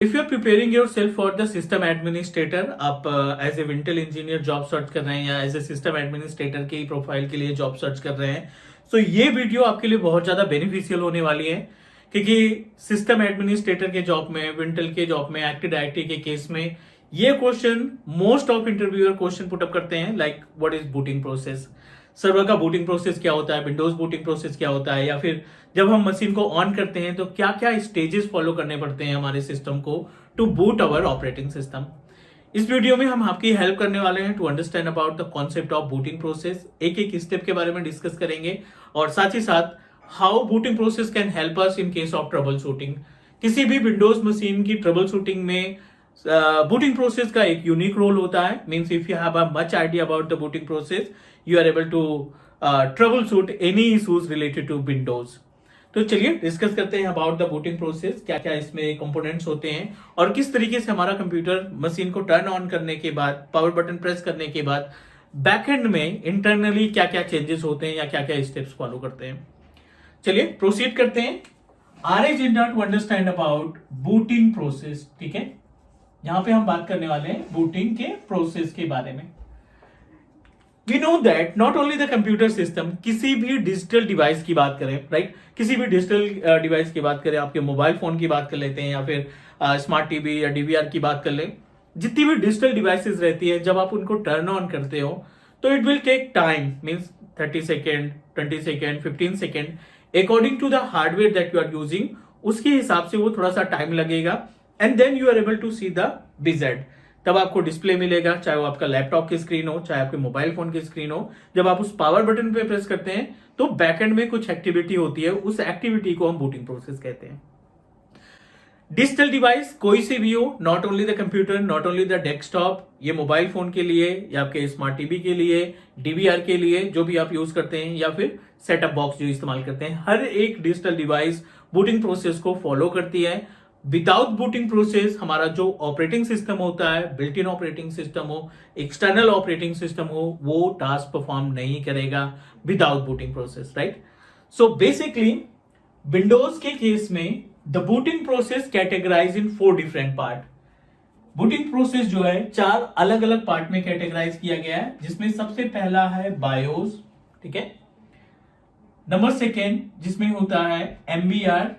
If you are preparing yourself for the system administrator, आप as a Wintel engineer job search कर रहे हैं या as a system administrator की profile के लिए जॉब सर्च कर रहे हैं, तो ये वीडियो आपके लिए बहुत ज्यादा बेनिफिशियल होने वाली है। क्योंकि सिस्टम एडमिनिस्ट्रेटर के जॉब में, विंटेल के जॉब में, एक्टिव डायरेक्टरी के केस में ये question most of interviewer question put up करते हैं, like what is booting process, server का बूटिंग प्रोसेस क्या होता है, विंडोज बूटिंग प्रोसेस क्या होता है, या फिर जब हम मशीन को ऑन करते हैं तो क्या क्या स्टेजेस फॉलो करने पड़ते हैं हमारे सिस्टम को to boot our operating system. इस वीडियो में हम आपकी हेल्प करने वाले हैं to understand about the concept of booting process. एक एक स्टेप के बारे में डिस्कस करेंगे और साथ ही साथ how booting process can help us in case of troubleshooting. किसी भी विंडोज मशीन की ट्रबल शूटिंग में बूटिंग प्रोसेस का एक यूनिक रोल होता है। Means if you have a much idea about the booting process, you are able to troubleshoot any issues related to Windows. तो चलिए डिस्कस करते हैं अबाउट द बूटिंग प्रोसेस, क्या क्या इसमें कंपोनेंट्स होते हैं और किस तरीके से हमारा कंप्यूटर मशीन को टर्न ऑन करने के बाद, पावर बटन प्रेस करने के बाद बैकएंड में इंटरनली क्या क्या चेंजेस होते हैं या क्या क्या स्टेप्स फॉलो करते हैं। चलिए प्रोसीड करते हैं। Our agenda to understand about booting process. ठीक है, यहां पे हम बात करने वाले हैं बूटिंग के प्रोसेस के बारे में। We know that not only the computer system, किसी भी डिजिटल डिवाइस की बात करें, राइट, किसी भी डिजिटल डिवाइस की बात करें, आपके मोबाइल फोन की बात कर लेते हैं या फिर स्मार्ट टीवी या डीवीआर की बात कर लें, जितनी भी डिजिटल डिवाइसेस रहती है, जब आप उनको टर्न ऑन करते हो तो it will take time, means 30 second, 20 second, 15 second, according to the hardware that you are using, उसके हिसाब से वो थोड़ा सा टाइम लगेगा। And then you are able to see the विजेट, तब आपको डिस्प्ले मिलेगा, चाहे वो आपका लैपटॉप की स्क्रीन हो, चाहे आपके मोबाइल फोन की स्क्रीन हो। जब आप उस पावर बटन पे प्रेस करते हैं तो बैकएंड में कुछ एक्टिविटी होती है, उस एक्टिविटी को हम बूटिंग प्रोसेस कहते हैं। डिजिटल डिवाइस कोई से भी हो, not only the computer, not only the desktop, ये मोबाइल फोन के लिए या आपके स्मार्ट टीवी के लिए, डीवीआर के लिए जो भी आप यूज करते हैं, या फिर सेटअप बॉक्स जो इस्तेमाल करते हैं, हर एक डिजिटल डिवाइस बूटिंग प्रोसेस को फॉलो करती है। विदाउट बूटिंग प्रोसेस हमारा जो ऑपरेटिंग सिस्टम होता है, बिल्ट इन ऑपरेटिंग सिस्टम हो, एक्सटर्नल ऑपरेटिंग सिस्टम हो, वो टास्क परफॉर्म नहीं करेगा without booting process, right. So basically Windows के केस में the booting process categorize in 4 different part. Booting process जो है 4 अलग अलग पार्ट में कैटेगराइज किया गया है, जिसमें सबसे पहला है बायोस, ठीक है। नंबर 2 जिसमें होता है MBR,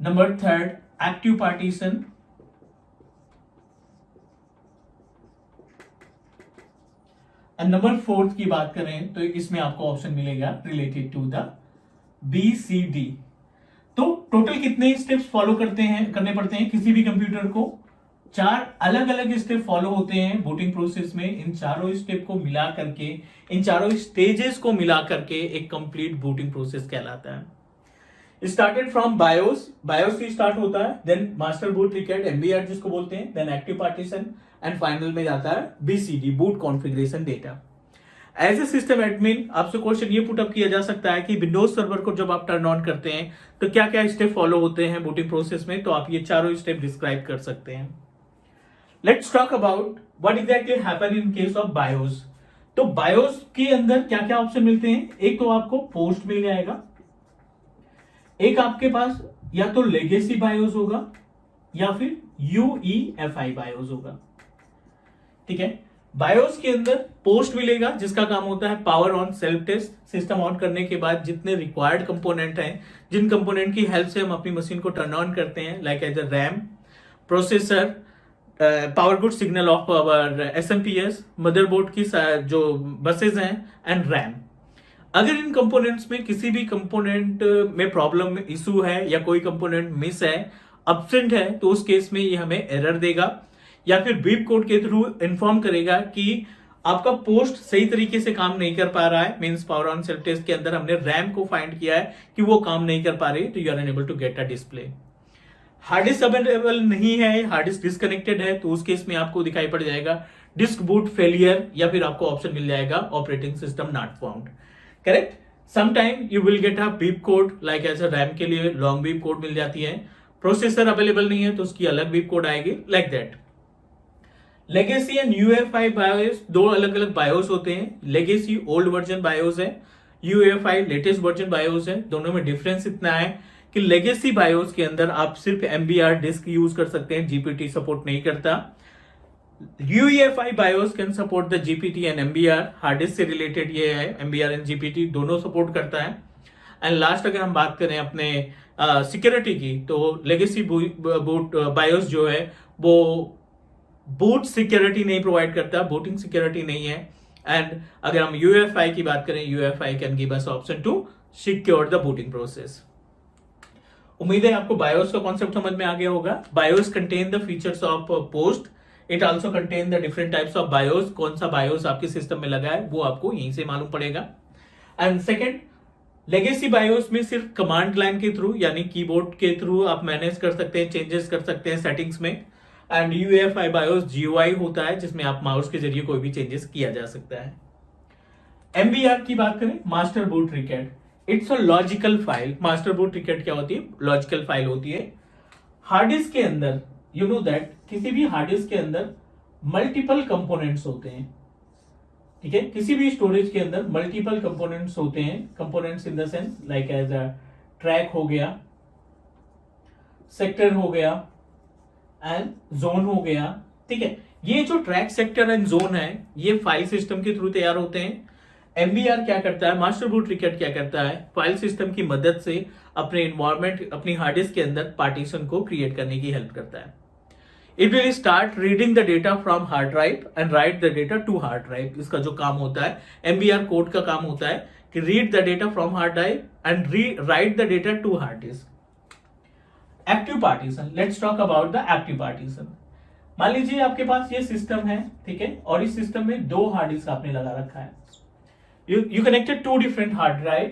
number 3 active partition, and number 4 की बात करें तो इसमें आपको ऑप्शन मिलेगा रिलेटेड टू द BCD। तो टोटल कितने स्टेप्स फॉलो करने पड़ते हैं किसी भी कंप्यूटर को? 4 अलग अलग स्टेप फॉलो होते हैं बूटिंग प्रोसेस में। इन चारों स्टेप को मिला करके, इन चारों स्टेजेस को मिला करके एक कंप्लीट बूटिंग प्रोसेस कहलाता है। स्टार्टेड फ्रॉम बायोस, बायोस से स्टार्ट होता है, then master boot request, MBR जिसको बोलते हैं, then active partition, and final में जाता है BCD, boot configuration data. As a system admin आपसे क्वेश्चन ये पुटअप किया जा सकता है कि विंडोज सर्वर को जब आप टर्न ऑन करते हैं तो क्या क्या स्टेप फॉलो होते हैं बूटिंग प्रोसेस में, तो आप ये चारों स्टेप डिस्क्राइब कर सकते हैं। Let's talk about what exactly happen in case of BIOS. तो बायोस के अंदर क्या क्या ऑप्शन मिलते हैं? एक तो आपको पोस्ट मिल जाएगा, एक आपके पास या तो लेगेसी बायोस होगा या फिर UEFI बायोस होगा, ठीक है। बायोस के अंदर पोस्ट मिलेगा, जिसका काम होता है power on self test. System on करने के बाद जितने रिक्वायर्ड कंपोनेंट हैं, जिन कंपोनेंट की हेल्प से हम अपनी मशीन को टर्न ऑन करते हैं, like as a RAM, processor, power good signal of power, SMPS, motherboard की जो बसेज हैं, एंड रैम। अगर इन कंपोनेंट्स में किसी भी कंपोनेंट में प्रॉब्लम, इशू है, या कोई कंपोनेंट मिस है, एब्सेंट है, तो उस केस में ये हमें एरर देगा या फिर बीप कोड के थ्रू इन्फॉर्म करेगा कि आपका पोस्ट सही तरीके से काम नहीं कर पा रहा है। Means power on self test के अंदर हमने रैम को फाइंड किया है कि वो काम नहीं कर पा रही, तो you are unable to get a display. Hard disk available नहीं है, हार्ड डिस्क डिस्कनेक्टेड है, तो उस केस में आपको दिखाई पड़ जाएगा डिस्क बूट फेलियर, या फिर आपको ऑप्शन मिल जाएगा operating system not found. Correct. Sometime you will get a beep code, like ऐसा रैम के लिए लॉन्ग बीप कोड मिल जाती है। प्रोसेसर अवेलेबल नहीं है तो उसकी अलग बीप कोड आएगी, like that. Legacy and UEFI BIOS 2 अलग अलग बायोस होते हैं। लेगेसी ओल्ड वर्जन बायोस है, UEFI लेटेस्ट वर्जन बायोस है। दोनों में डिफरेंस इतना है कि लेगेसी बायोस के अंदर आप सिर्फ MBR डिस्क यूज कर सकते हैं, GPT सपोर्ट नहीं करता। UEFI BIOS can support the GPT and MBR, hard disk से रिलेटेड ये है, MBR एंड GPT दोनों सपोर्ट करता है। एंड लास्ट अगर हम बात करें अपने सिक्योरिटी की, तो लेगेसी बूट बायोस जो है वो बूट सिक्योरिटी नहीं प्रोवाइड करता, बूटिंग सिक्योरिटी नहीं है। एंड अगर हम UEFI की बात करें, UEFI can give us option to secure the booting process. उम्मीद है आपको बायोस का कॉन्सेप्ट समझ में आ गया होगा। BIOS contain the features of post, it also contain the different types of BIOS. कौन सा बायोस आपके सिस्टम में लगा है वो आपको यहीं से मालूम पड़ेगा। एंड सेकेंड, लेगेसी बायोस में सिर्फ कमांड लाइन के थ्रू यानी कीबोर्ड के थ्रू आप मैनेज कर सकते हैं, चेंजेस कर सकते हैं सेटिंग्स में। एंड UEFI बायोस GUI होता है जिसमें आप माउस के जरिए कोई भी चेंजेस किया जा सकता है। MBR की बात करें, master boot record, it's a logical file. Master boot record क्या होती है? लॉजिकल फाइल होती है। हार्ड डिस्क के अंदर यू नो दैट किसी भी हार्ड डिस्क के अंदर मल्टीपल कंपोनेंट्स होते हैं, ठीक है। किसी भी स्टोरेज के अंदर मल्टीपल कंपोनेंट्स होते हैं। Components in the sense like as a track हो गया, सेक्टर हो गया एंड जोन हो गया, ठीक है। ये जो ट्रैक, सेक्टर एंड जोन है ये फाइल सिस्टम के थ्रू तैयार होते हैं। MBR क्या करता है, मास्टर बूट रिकेट क्या करता है, फाइल सिस्टम की मदद से अपने इन्वायरमेंट, अपनी हार्ड डिस्क के अंदर पार्टीशन को क्रिएट करने की हेल्प करता है। It will start reading the data from hard drive and write the data to hard drive. इसका जो काम होता है, MBR कोड का काम होता है कि read the data from hard drive and write the data to hard disk. Active partition, let's talk about the active partition. मान लीजिए आपके पास ये सिस्टम है, ठीक है, और इस सिस्टम में दो हार्ड डिस्क आपने लगा रखा है। You connected two different hard drive,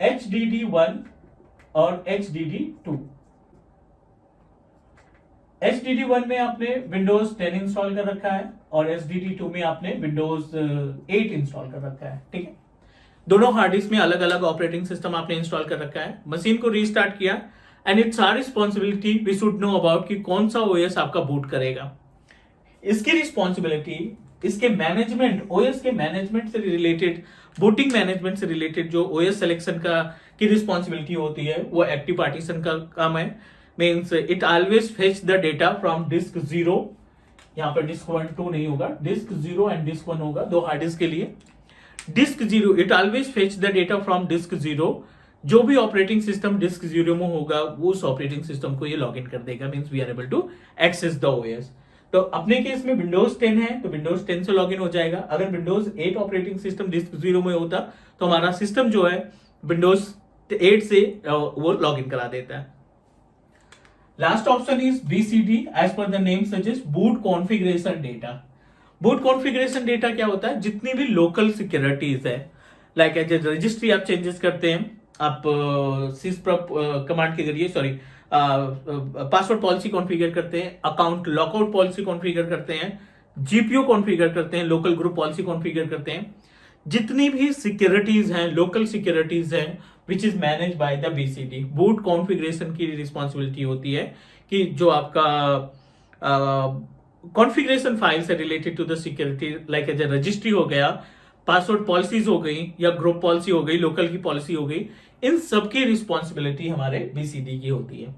HDD1 और HDD2। HDD1 में आपने Windows 10 इंस्टॉल कर रखा है और HDD2 में आपने Windows 8 इंस्टॉल कर रखा है, ठीक है। दोनों हार्ड डिस्क में अलग अलग ऑपरेटिंग सिस्टम आपने इंस्टॉल कर रखा है। मशीन को रीस्टार्ट किया and it's our responsibility, we should know about कि कौन सा OS आपका बूट करेगा। इसकी रिस्पॉन्सिबिलिटी, इसके मैनेजमेंट, OS के मैनेजमेंट से रिलेटेड, बूटिंग मैनेजमेंट से रिलेटेड जो OS सिलेक्शन का की रिस्पॉन्सिबिलिटी होती है वो एक्टिव पार्टीशन का काम है। Means it always fetch the data from disk 0, यहाँ पर डिस्क 1 2 नहीं होगा, डिस्क 0 एंड डिस्क 1 होगा दो हार्ड डिस्क के लिए। Disk 0, it always fetch the data from disk 0। जो भी ऑपरेटिंग सिस्टम डिस्क 0 में होगा वो उस ऑपरेटिंग सिस्टम को ये लॉग इन कर देगा। Means we are able to access the OS। तो अपने केस में Windows 10 है तो Windows 10 से लॉगिन हो जाएगा। अगर Windows 8 ऑपरेटिंग सिस्टम डिस्क 0 में होता तो हमारा सिस्टम जो है Windows 8 से वो लॉगिन करा देता है। Last option is BCD, as per the name suggest, boot configuration data. Boot configuration data क्या होता है? जितनी भी लोकल सिक्योरिटीज है, लाइक एज रजिस्ट्री आप चेंजेस करते हैं, आप sysprop कमांड के जरिए, सॉरी, पासवर्ड पॉलिसी कॉन्फ़िगर करते हैं, अकाउंट लॉकआउट पॉलिसी कॉन्फ़िगर करते हैं, GPO कॉन्फ़िगर करते हैं, लोकल ग्रुप पॉलिसी कॉन्फ़िगर करते हैं। जितनी भी सिक्योरिटीज हैं, लोकल सिक्योरिटीज हैं, which is manage by the BCD। Boot configuration की रिस्पॉन्सिबिलिटी होती है कि जो आपका कॉन्फ़िगरेशन फाइल से related to the security, like as registry हो गया, पासवर्ड पॉलिसीज हो गई, या ग्रुप पॉलिसी हो गई, लोकल की पॉलिसी हो गई, इन सबकी रिस्पॉन्सिबिलिटी हमारे BCD की होती है।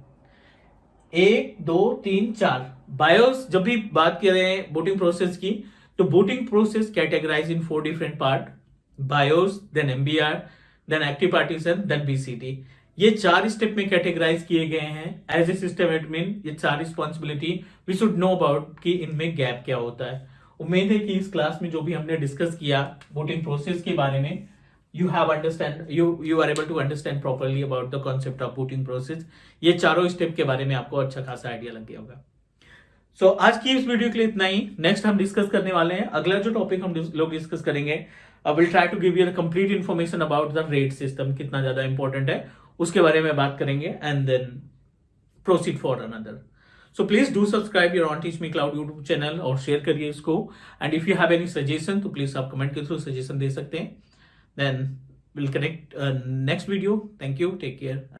1 2 3 4 बायोस। जब भी बात कर रहे हैं बूटिंग प्रोसेस की, तो booting process categorize in 4 different part, BIOS, then MBR, then active partition, then BCD। ये 4 स्टेप में कैटेगराइज किए गए हैं। एज ए सिस्टम एडमिन ये 4 responsibility we should know about कि इनमें गैप क्या होता है। उम्मीद है कि इस क्लास में जो भी हमने डिस्कस किया बूटिंग प्रोसेस के बारे में, you are able to understand properly about the concept of booting process। ये चारों स्टेप के बारे में आपको अच्छा खासा आइडिया लग गया होगा। सो आज की इस वीडियो के लिए इतना ही। नेक्स्ट हम डिस्कस करने वाले हैं, अगला जो टॉपिक हम लोग डिस्कस करेंगे, I will try to give you complete information about the rate system, कितना ज्यादा इंपॉर्टेंट है उसके बारे में बात करेंगे, and then proceed for another. So please do subscribe your on Teach Me Cloud YouTube channel और शेयर करिए इसको। And if you have any suggestion तो प्लीज आप कमेंट के थ्रू सजेशन दे सकते हैं। Then we'll connect next video. Thank you. Take care.